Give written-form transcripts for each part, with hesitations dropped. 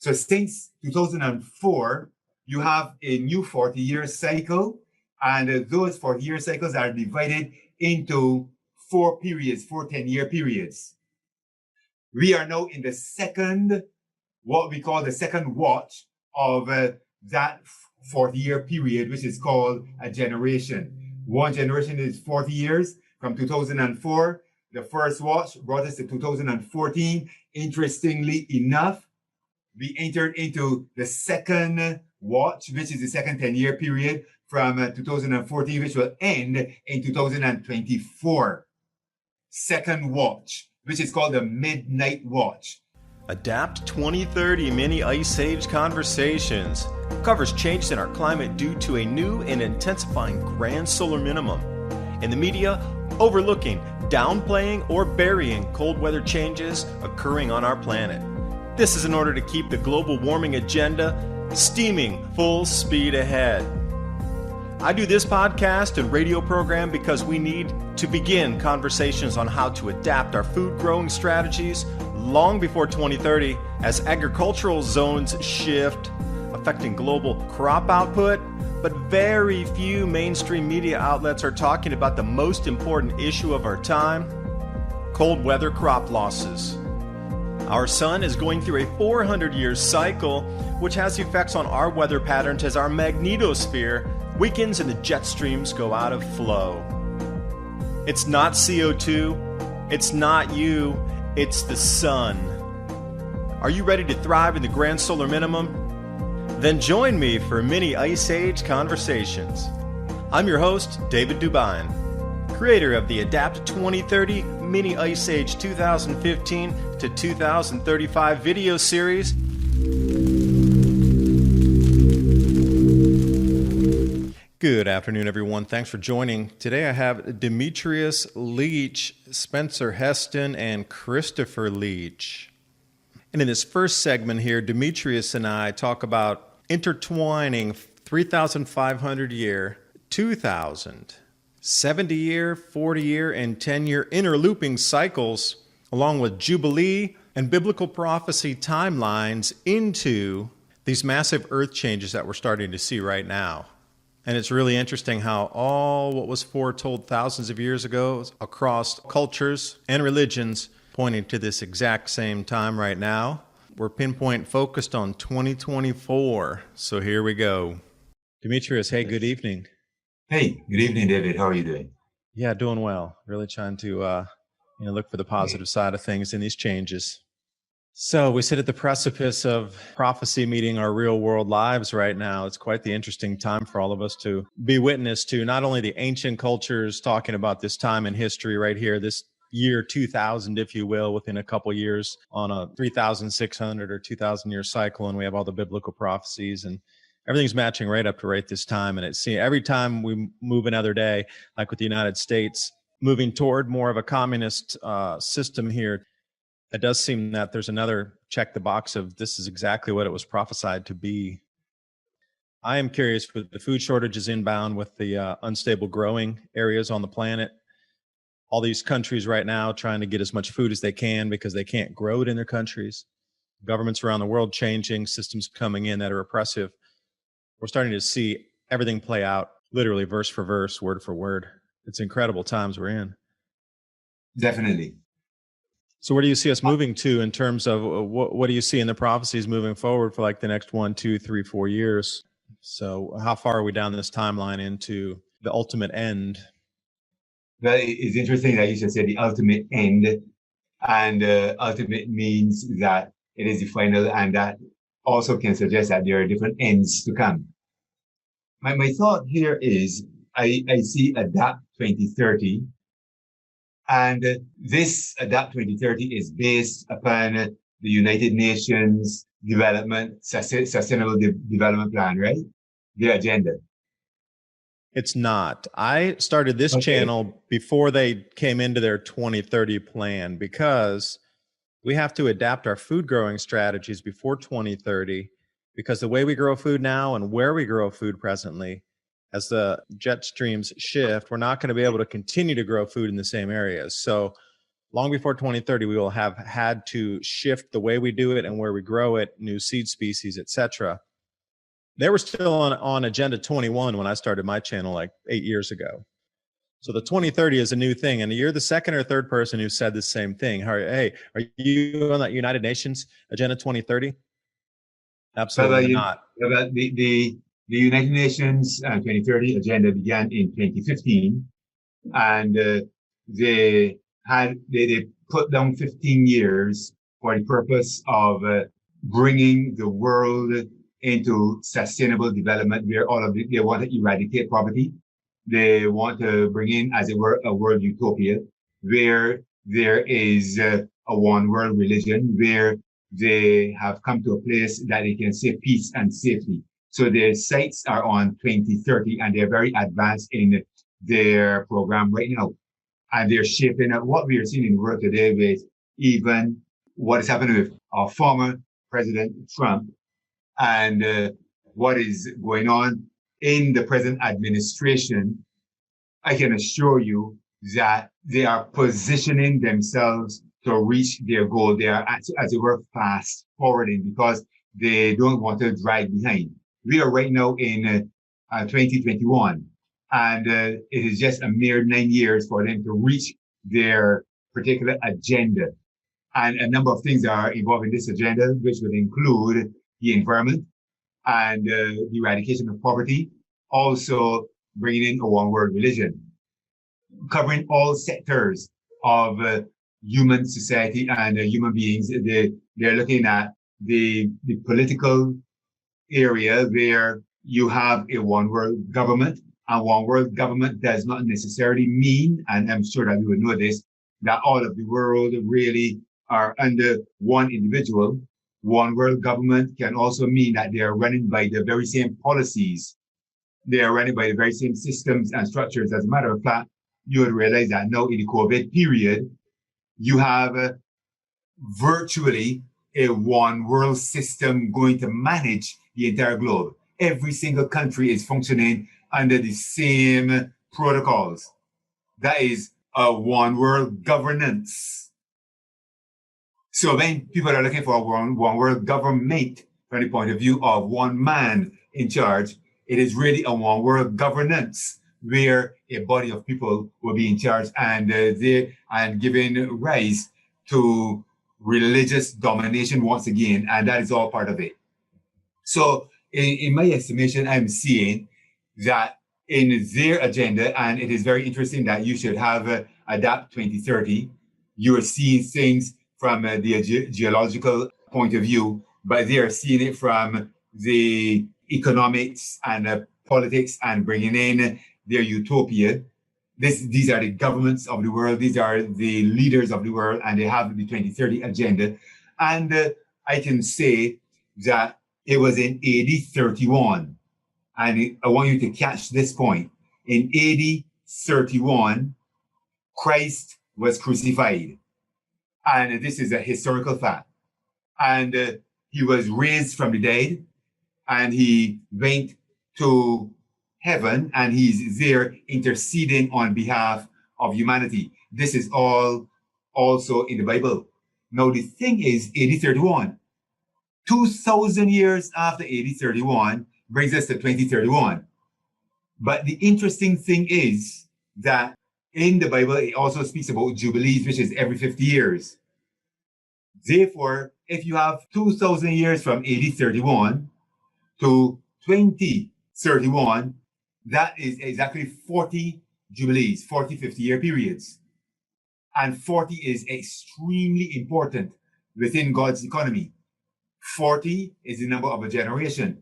So since 2004, you have a new 40-year cycle, and those 40-year cycles are divided into four 10-year periods. We are now in the second, what we call the second watch of that 40-year period, which is called a generation. One generation is 40 years from 2004. The first watch brought us to 2014. Interestingly enough, we entered into the second watch, which is the second 10-year period from 2014, which will end in 2024. Second watch, which is called the Midnight Watch. Adapt 2030 Mini Ice Age Conversations covers changes in our climate due to a new and intensifying grand solar minimum. In the media, overlooking, downplaying, or burying cold weather changes occurring on our planet. This is in order to keep the global warming agenda steaming full speed ahead. I do this podcast and radio program because we need to begin conversations on how to adapt our food growing strategies long before 2030 as agricultural zones shift, affecting global crop output, but very few mainstream media outlets are talking about the most important issue of our time, cold weather crop losses. Our sun is going through a 400-year cycle, which has effects on our weather patterns as our magnetosphere weakens and the jet streams go out of flow. It's not CO2, it's not you, it's the sun. Are you ready to thrive in the grand solar minimum? Then join me for Mini Ice Age Conversations. I'm your host, David Dubine, creator of the Adapt 2030 Mini Ice Age 2015 to 2035 video series. Good afternoon, everyone. Thanks for joining. Today I have Demetrius Leach, Spencer Heston, and Christopher Leach. And in this first segment here, Demetrius and I talk about intertwining 3,500 year, 2,000, 70-year, 40-year, and 10-year interlooping cycles, along with Jubilee and biblical prophecy timelines into these massive earth changes that we're starting to see right now. And it's really interesting how all what was foretold thousands of years ago across cultures and religions pointing to this exact same time right now. We're pinpoint focused on 2024. So here we go. Demetrius, hey, good evening. Hey, good evening, David. How are you doing? Yeah, doing well. Really trying to look for the positive side of things in these changes. So we sit at the precipice of prophecy meeting our real world lives right now. It's quite the interesting time for all of us to be witness to not only the ancient cultures talking about this time in history right here, this year 2000, if you will, within a couple years on a 3,600 or 2,000 year cycle. And we have all the biblical prophecies and everything's matching right up to right this time. And it's every time we move another day, like with the United States, moving toward more of a communist system here, it does seem that there's another check the box of this is exactly what it was prophesied to be. I am curious with the food shortages inbound, with the unstable growing areas on the planet, all these countries right now trying to get as much food as they can because they can't grow it in their countries. Governments around the world changing, systems coming in that are oppressive. We're starting to see everything play out literally verse for verse, word for word. It's incredible times we're in. Definitely. So where do you see us moving to in terms of what do you see in the prophecies moving forward for like the next 1, 2, 3, 4 years? So how far are we down this timeline into the ultimate end? Well, it's interesting that you just said the ultimate end, and ultimate means that it is the final, and that also can suggest that there are different ends to come. My thought here is I see Adapt 2030. And this Adapt 2030 is based upon the United Nations Sustainable Development Plan, right? The agenda. It's not. I started this channel before they came into their 2030 plan because we have to adapt our food growing strategies before 2030 because the way we grow food now and where we grow food presently, as the jet streams shift, we're not going to be able to continue to grow food in the same areas. So long before 2030, we will have had to shift the way we do it and where we grow it, new seed species, etc. They were still on Agenda 21 when I started my channel like 8 years ago. So the 2030 is a new thing, and you're the second or third person who said the same thing. Hey, are you on that United Nations Agenda 2030? Absolutely not. The United Nations 2030 agenda began in 2015, and they put down 15 years for the purpose of bringing the world into sustainable development, where they want to eradicate poverty. They want to bring in, as it were, a world utopia where there is a one world religion, where they have come to a place that they can say peace and safety. So their sights are on 2030, and they're very advanced in their program right now. And they're shaping up what we are seeing in the world today with even what is happening with our former President Trump and what is going on in the present administration. I can assure you that they are positioning themselves to reach their goal. They are, as it were, fast forwarding because they don't want to drag behind. We are right now in 2021, and it is just a mere 9 years for them to reach their particular agenda. And a number of things are involved in this agenda, which would include the environment and the eradication of poverty, also bringing in a one world religion, covering all sectors of human society and human beings. They're looking at the political area where you have a one world government, and one world government does not necessarily mean, and I'm sure that you would know this, that all of the world really are under one individual. One world government can also mean that they are running by the very same policies. They are running by the very same systems and structures. As a matter of fact, you would realize that now in the COVID period, you have virtually a one world system going to manage the entire globe. Every single country is functioning under the same protocols. That is a one world governance. So when people are looking for a one world government from the point of view of one man in charge, it is really a one world governance where a body of people will be in charge and giving rise to religious domination once again, and that is all part of it. So in my estimation, I'm seeing that in their agenda, and it is very interesting that you should have ADAPT 2030, you are seeing things from the geological point of view, but they are seeing it from the economics and politics and bringing in their utopia. These are the governments of the world. These are the leaders of the world, and they have the 2030 agenda. And I can say that it was in AD 31. And I want you to catch this point. In AD 31, Christ was crucified. And this is a historical fact. And he was raised from the dead, and he went to heaven, and he's there interceding on behalf of humanity. This is all also in the Bible. Now, the thing is, AD 31, 2,000 years after AD 31 brings us to 2031. But the interesting thing is that in the Bible, it also speaks about jubilees, which is every 50 years. Therefore, if you have 2,000 years from AD 31 to 2031, that is exactly 40 jubilees, 40 50-year periods. And 40 is extremely important within God's economy. 40 is the number of a generation.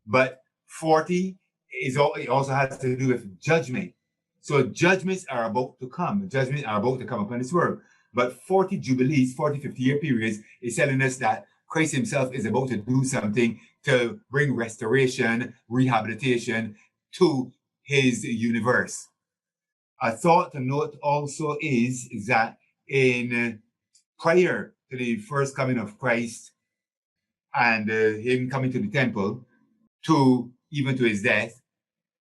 But 40 it also has to do with judgment. So judgments are about to come. Judgments are about to come upon this world. But 40 jubilees, 40 50-year periods is telling us that Christ himself is about to do something to bring restoration, rehabilitation to his universe. A thought to note also is that in prior to the first coming of Christ and him coming to the temple, to even to his death,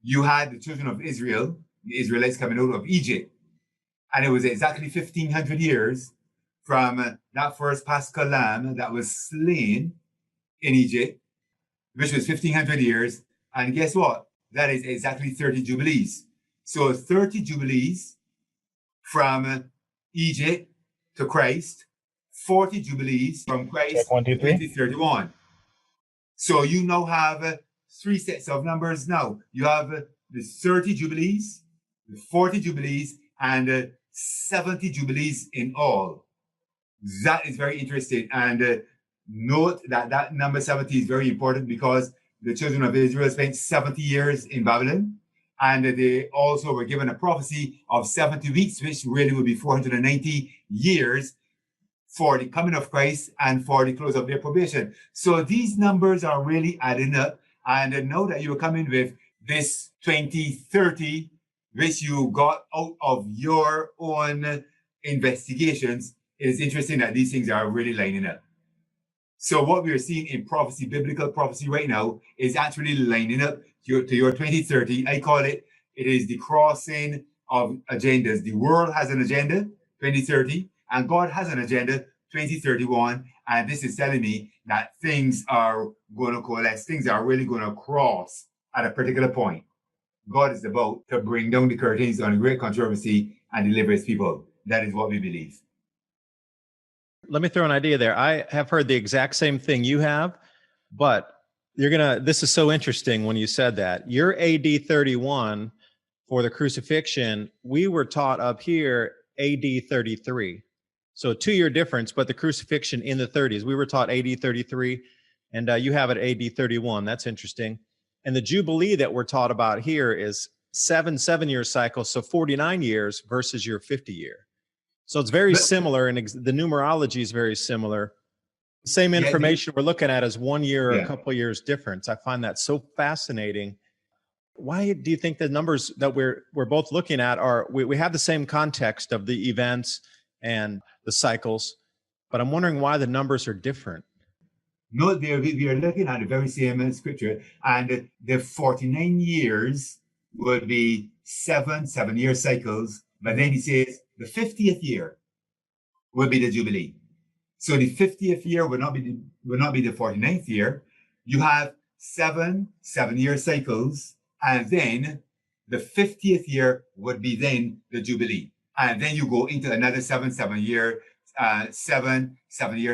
you had the children of Israel, the Israelites coming out of Egypt. And it was exactly 1,500 years from that first Paschal lamb that was slain in Egypt, which was 1,500 years. And guess what? That is exactly 30 Jubilees. So 30 Jubilees from Egypt to Christ, 40 Jubilees from Christ Check 1, 2, to 3. 2031. So you now have three sets of numbers now. You have the 30 Jubilees, the 40 Jubilees, and 70 Jubilees in all. That is very interesting. And note that that number 70 is very important because the children of Israel spent 70 years in Babylon. And they also were given a prophecy of 70 weeks, which really would be 490 years for the coming of Christ and for the close of their probation. So these numbers are really adding up. And now that you're coming with this 2030, which you got out of your own investigations, it is interesting that these things are really lining up. So what we're seeing in prophecy, biblical prophecy right now, is actually lining up to your 2030. I call it is the crossing of agendas. The world has an agenda, 2030, and God has an agenda, 2031. And this is telling me that things are going to coalesce. Things are really going to cross at a particular point. God is about to bring down the curtains on a great controversy and deliver his people. That is what we believe. Let me throw an idea there. I have heard the exact same thing you have, but this is so interesting when you said that. Your AD 31 for the crucifixion, we were taught up here AD 33. So a 2-year difference, but the crucifixion in the 30s. We were taught AD 33, and you have it AD 31. That's interesting. And the Jubilee that we're taught about here is 7-year cycles, so 49 years versus your 50-year. So it's very similar, and the numerology is very similar. Same information we're looking at is 1 year or a couple of years difference. I find that so fascinating. Why do you think the numbers that we're both looking at are, we have the same context of the events and the cycles, but I'm wondering why the numbers are different? No, we are looking at the very same scripture, and the 49 years would be 7-year cycles, but then he says the 50th year will be the Jubilee. So the 50th year will not be the 49th year. You have 7-year cycles, and then the 50th year would be then the Jubilee. And then you go into another 7-year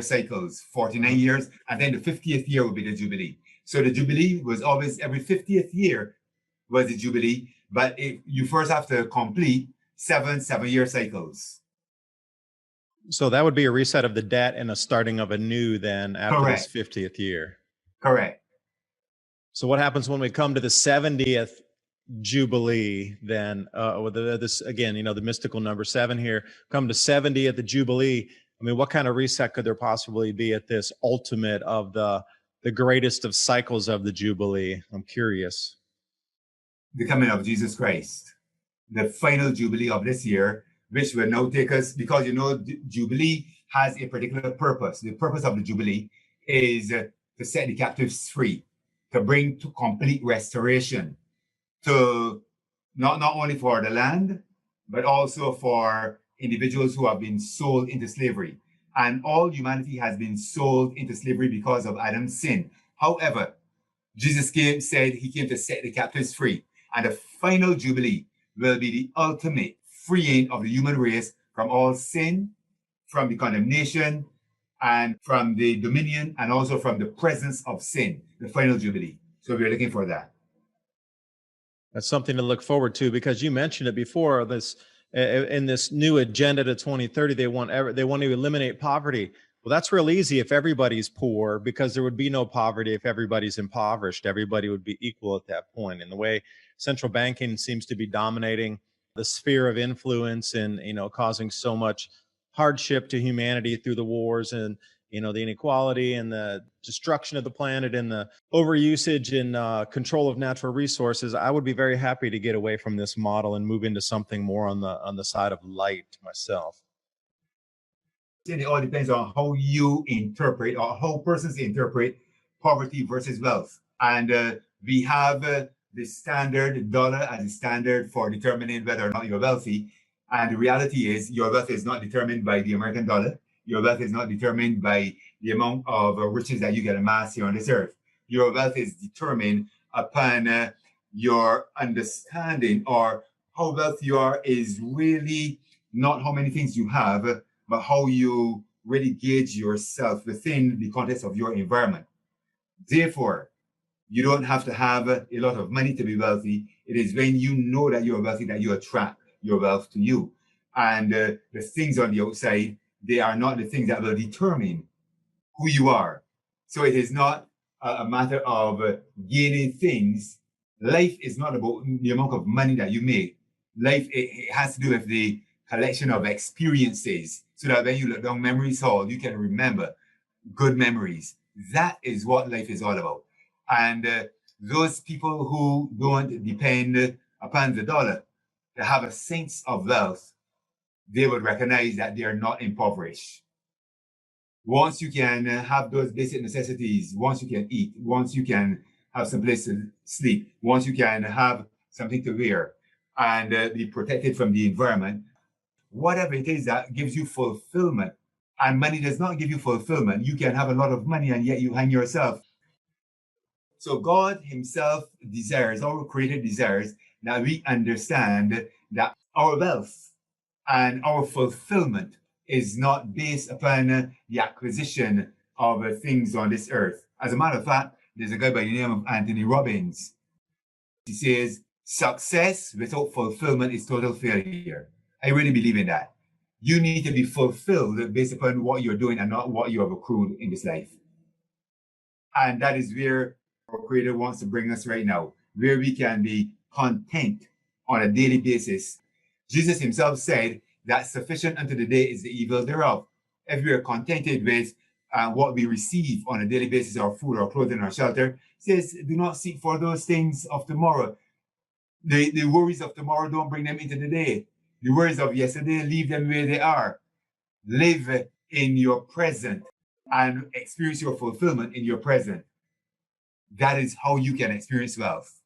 cycles, 49 years, and then the 50th year will be the Jubilee. So the Jubilee was always every 50th year was the Jubilee, but you first have to complete 7-year cycles. So that would be a reset of the debt and a starting of a new then after this 50th year. Correct. So what happens when we come to the 70th Jubilee then, with this again, the mystical number 7 here, come to 70 at the Jubilee. I mean, what kind of reset could there possibly be at this ultimate of the greatest of cycles of the Jubilee? I'm curious. The coming of Jesus Christ, the final Jubilee of this year, which will now take us, because Jubilee has a particular purpose. The purpose of the Jubilee is to set the captives free, to bring to complete restoration, to not only for the land, but also for individuals who have been sold into slavery. And all humanity has been sold into slavery because of Adam's sin. However, Jesus said he came to set the captives free. And the final Jubilee will be the ultimate freeing of the human race from all sin, from the condemnation, and from the dominion, and also from the presence of sin, the final Jubilee. So we're looking for that. That's something to look forward to, because you mentioned it before, in this new agenda to 2030, they want to eliminate poverty. Well, that's real easy if everybody's poor, because there would be no poverty if everybody's impoverished. Everybody would be equal at that point. And the way central banking seems to be dominating the sphere of influence and, causing so much hardship to humanity through the wars and, the inequality and the destruction of the planet and the overusage and control of natural resources, I would be very happy to get away from this model and move into something more on the side of light myself. It all depends on how you interpret, or how persons interpret poverty versus wealth. And we have the standard dollar as a standard for determining whether or not you're wealthy. And the reality is your wealth is not determined by the American dollar. Your wealth is not determined by the amount of riches that you get amassed here on this earth. Your wealth is determined upon your understanding, or how wealthy you are is really not how many things you have, but how you really gauge yourself within the context of your environment. Therefore, you don't have to have a lot of money to be wealthy. It is when you know that you're wealthy that you attract your wealth to you. And the things on the outside, they are not the things that will determine who you are. So it is not a matter of gaining things. Life is not about the amount of money that you make. Life, it has to do with the collection of experiences, so that when you look down memories hall, you can remember good memories. That is what life is all about. And those people who don't depend upon the dollar to have a sense of wealth, they would recognize that they are not impoverished. Once you can have those basic necessities, once you can eat, once you can have some place to sleep, once you can have something to wear, and be protected from the environment, whatever it is that gives you fulfillment. And money does not give you fulfillment. You can have a lot of money and yet you hang yourself. So God himself desires, our creator desires, that we understand that our wealth and our fulfillment is not based upon the acquisition of things on this earth. As a matter of fact, there's a guy by the name of Anthony Robbins. He says, success without fulfillment is total failure. I really believe in that. You need to be fulfilled based upon what you're doing and not what you have accrued in this life. And that is where our Creator wants to bring us right now, where we can be content on a daily basis. Jesus himself said that sufficient unto the day is the evil thereof. If we are contented with what we receive on a daily basis, our food, our clothing, our shelter, says, do not seek for those things of tomorrow. The worries of tomorrow, don't bring them into the day. The worries of yesterday, leave them where they are. Live in your present and experience your fulfillment in your present. That is how you can experience wealth.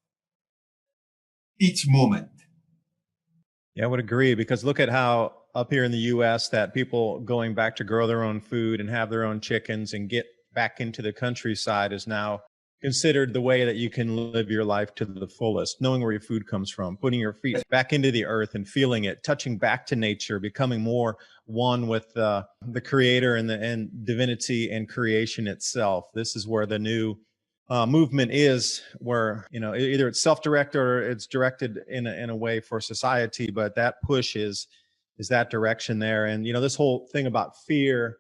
Each moment. Yeah, I would agree, because look at how up here in the U.S. that people going back to grow their own food and have their own chickens and get back into the countryside is now considered the way that you can live your life to the fullest, knowing where your food comes from, putting your feet back into the earth and feeling it, touching back to nature, becoming more one with the creator and divinity and creation itself. This is where the new movement is, where, you know, either it's self-directed or it's directed in a way for society, but that push is that direction there. And, you know, this whole thing about fear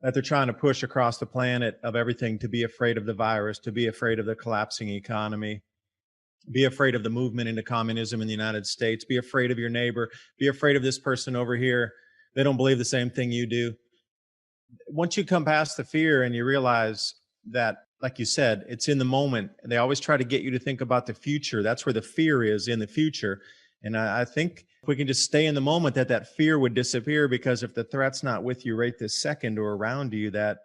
that they're trying to push across the planet, of everything, to be afraid of the virus, to be afraid of the collapsing economy, be afraid of the movement into communism in the United States, be afraid of your neighbor, be afraid of this person over here. They don't believe the same thing you do. Once you come past the fear and you realize that, like you said, it's in the moment. They always try to get you to think about the future. That's where the fear is, in the future. And I think if we can just stay in the moment, that fear would disappear, because if the threat's not with you right this second or around you, that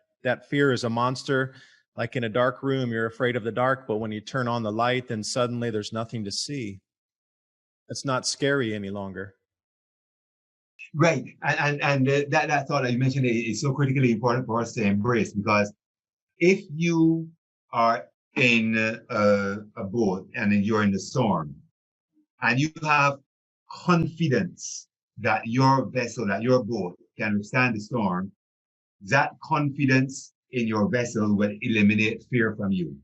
fear is a monster. Like in a dark room, you're afraid of the dark, but when you turn on the light, then suddenly there's nothing to see. It's not scary any longer. Right. And that thought that you mentioned is so critically important for us to embrace, because if you are in a boat and you're in the storm, and you have confidence that your vessel, that your boat can withstand the storm, that confidence in your vessel will eliminate fear from you.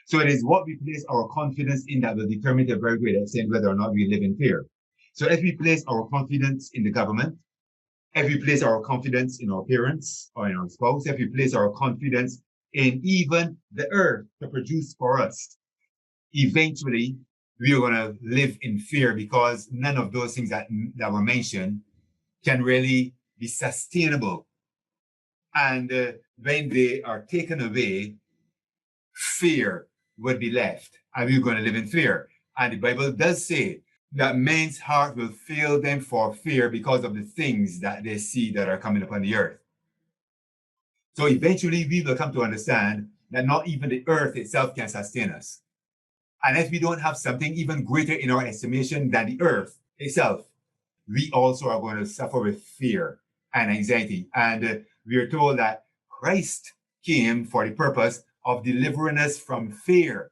So it is what we place our confidence in that will determine to a very great extent whether or not we live in fear. So if we place our confidence in the government, if we place our confidence in our parents or in our spouse, if we place our confidence in even the earth to produce for us, eventually we are going to live in fear, because none of those things that were mentioned can really be sustainable. And when they are taken away, fear would be left, and we're going to live in fear. And the Bible does say that men's heart will fail them for fear because of the things that they see that are coming upon the earth. So eventually we will come to understand that not even the earth itself can sustain us. And if we don't have something even greater in our estimation than the earth itself, we also are going to suffer with fear and anxiety. And we are told that Christ came for the purpose of delivering us from fear.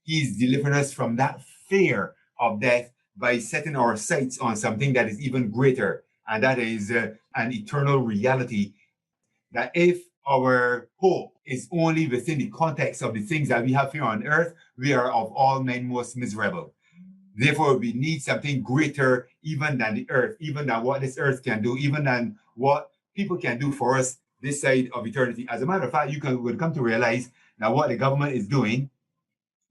He's delivering us from that fear of death by setting our sights on something that is even greater, and that is an eternal reality. That if our hope is only within the context of the things that we have here on earth, we are of all men most miserable. Therefore, we need something greater even than the earth, even than what this earth can do, even than what people can do for us this side of eternity. As a matter of fact, would come to realize that what the government is doing,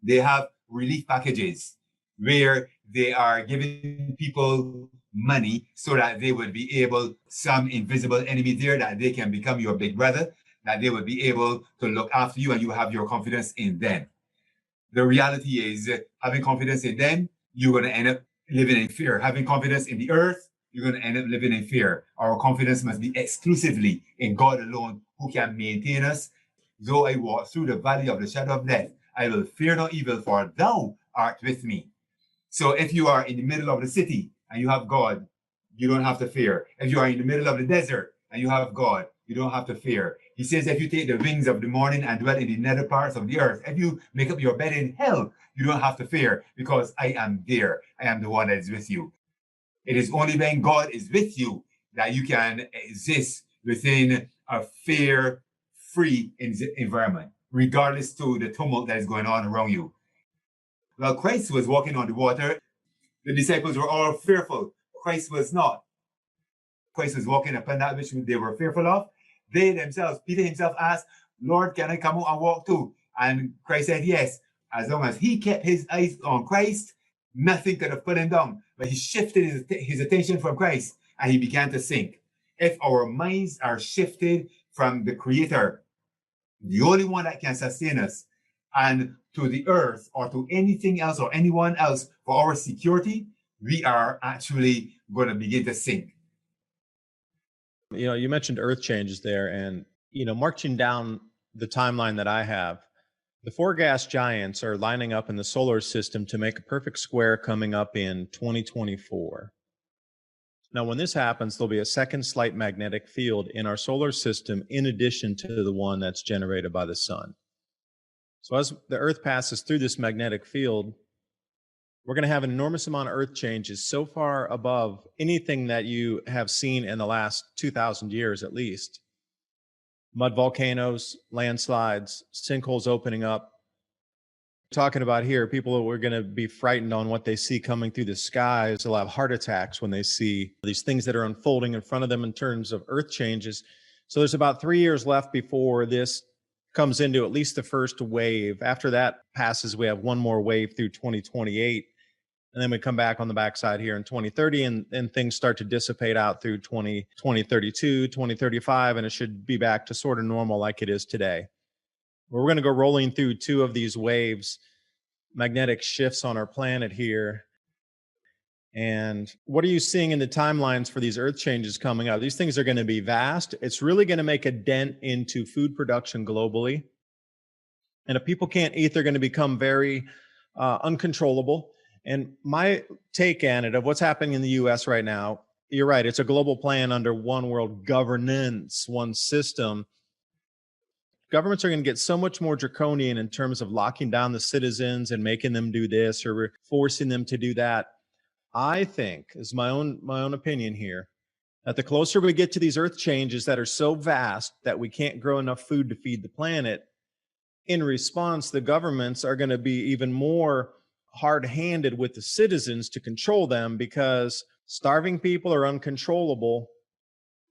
they have relief packages where they are giving people money so that they would be able, some invisible enemy there, that they can become your big brother, that they would be able to look after you and you have your confidence in them. The reality is, having confidence in them, you're going to end up living in fear. Having confidence in the earth, you're going to end up living in fear. Our confidence must be exclusively in God alone, who can maintain us. Though I walk through the valley of the shadow of death, I will fear no evil, for thou art with me. So if you are in the middle of the city and you have God, you don't have to fear. If you are in the middle of the desert and you have God, you don't have to fear. He says, if you take the wings of the morning and dwell in the nether parts of the earth, if you make up your bed in hell, you don't have to fear, because I am there. I am the one that is with you. It is only when God is with you that you can exist within a fear-free environment, regardless to the tumult that is going on around you. Well, Christ was walking on the water. The disciples were all fearful. Christ was not. Christ was walking upon that which they were fearful of. They themselves, Peter himself asked, Lord, can I come out and walk too? And Christ said, yes. As long as he kept his eyes on Christ, nothing could have put him down. But he shifted his attention from Christ and he began to sink. If our minds are shifted from the Creator, the only one that can sustain us, and to the earth or to anything else or anyone else for our security, we are actually going to begin to sink. You know, you mentioned earth changes there, and, you know, marching down the timeline that I have, the four gas giants are lining up in the solar system to make a perfect square coming up in 2024. Now, when this happens, there'll be a second slight magnetic field in our solar system in addition to the one that's generated by the sun. So as the Earth passes through this magnetic field, we're going to have an enormous amount of earth changes so far above anything that you have seen in the last 2,000 years at least. Mud volcanoes, landslides, sinkholes opening up. Talking about here, people who are going to be frightened on what they see coming through the skies. They'll have heart attacks when they see these things that are unfolding in front of them in terms of earth changes. So there's about 3 years left before this comes into at least the first wave. After that passes, we have one more wave through 2028. And then we come back on the backside here in 2030, and things start to dissipate out through 2032, 2035, and it should be back to sort of normal like it is today. We're going to go rolling through two of these waves, magnetic shifts on our planet here. And what are you seeing in the timelines for these earth changes coming up? These things are going to be vast. It's really going to make a dent into food production globally. And if people can't eat, they're going to become very uncontrollable. And my take on it of what's happening in the U.S. right now, you're right, it's a global plan under one world governance, one system. Governments are going to get so much more draconian in terms of locking down the citizens and making them do this or forcing them to do that. I think, is my own opinion here, that the closer we get to these earth changes that are so vast that we can't grow enough food to feed the planet, in response, the governments are going to be even more hard-handed with the citizens to control them, because starving people are uncontrollable.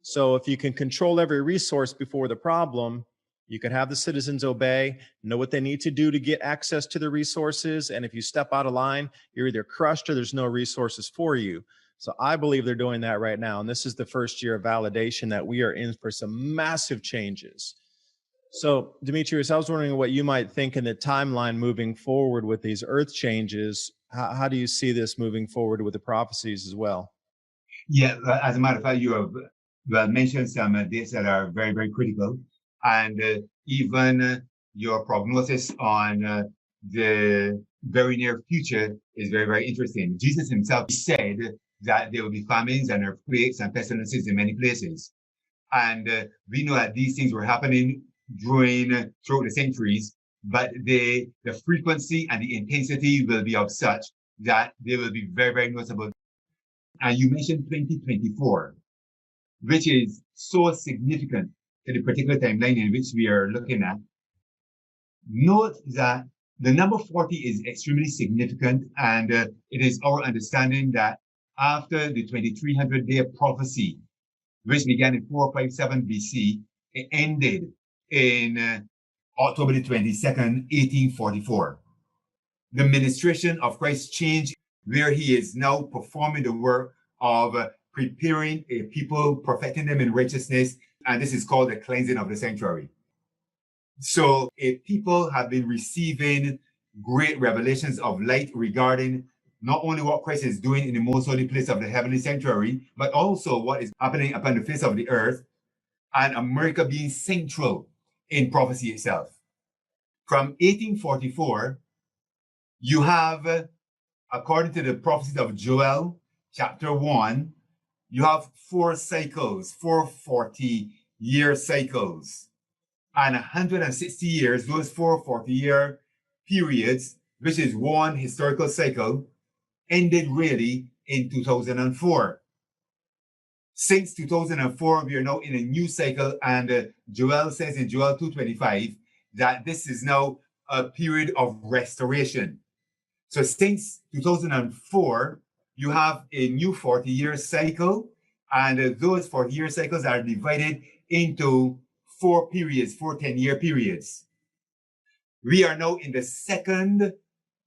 So if you can control every resource before the problem, you can have the citizens obey, know what they need to do to get access to the resources. And if you step out of line, you're either crushed or there's no resources for you. So I believe they're doing that right now. And this is the first year of validation that we are in for some massive changes. So, Demetrius, I was wondering what you might think in the timeline moving forward with these earth changes. How do you see this moving forward with the prophecies as well? Yeah, as a matter of fact, you have mentioned some dates that are very, very critical. And even your prognosis on the very near future is very, very interesting. Jesus himself said that there will be famines and earthquakes and pestilences in many places. And we know that these things were happening throughout the centuries, but the frequency and the intensity will be of such that they will be very, very noticeable. And you mentioned 2024, which is so significant to the particular timeline in which we are looking at. Note that the number 40 is extremely significant, and it is our understanding that after the 2300-day prophecy, which began in 457 BC, it ended in October the 22nd, 1844. The ministration of Christ changed, where he is now performing the work of preparing a people, perfecting them in righteousness, and this is called the cleansing of the sanctuary. So a people have been receiving great revelations of light regarding not only what Christ is doing in the most holy place of the heavenly sanctuary, but also what is happening upon the face of the earth, and America being central in prophecy itself. From 1844, you have, according to the prophecies of Joel, chapter 1, you have 4 cycles, 4 40-year cycles. And 160 years, those 4 40-year periods, which is one historical cycle, ended really in 2004. Since 2004, we are now in a new cycle, and Joel says in Joel 2:25 that this is now a period of restoration. So since 2004, you have a new 40-year cycle, and those 40-year cycles are divided into 4 periods, 4 10-year periods. We are now in the second,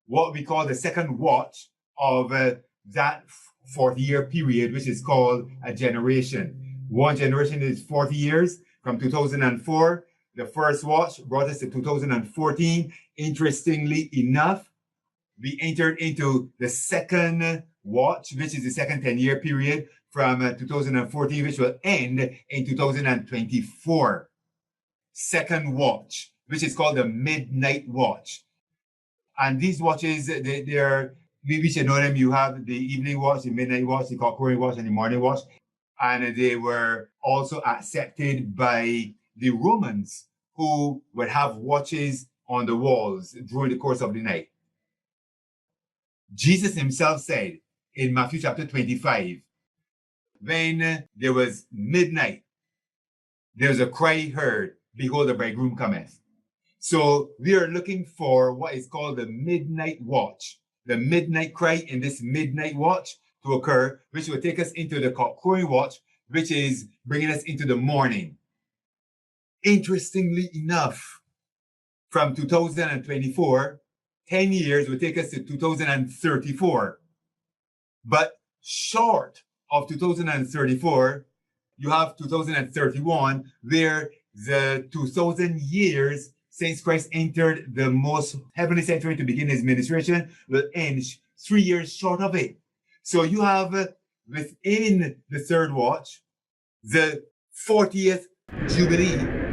what we call the second watch of that 40-year period, which is called a generation. One generation is 40 years. From 2004, the first watch brought us to 2014. Interestingly enough, we entered into the second watch, which is the second 10-year period from 2014, which will end in 2024. Second watch, which is called the midnight watch. And these watches, we should know them. You have the evening watch, the midnight watch, the cock-crowing watch, and the morning watch. And they were also accepted by the Romans, who would have watches on the walls during the course of the night. Jesus himself said in Matthew chapter 25, when there was midnight, there was a cry heard, behold, the bridegroom cometh. So we are looking for what is called the midnight watch, the midnight cry in this midnight watch to occur, which will take us into the cock-crowing watch, which is bringing us into the morning. Interestingly enough, from 2024, 10 years will take us to 2034. But short of 2034, you have 2031, where the 2000 years since Christ entered the most heavenly sanctuary to begin his ministration will end 3 years short of it. So you have within the third watch, the 40th Jubilee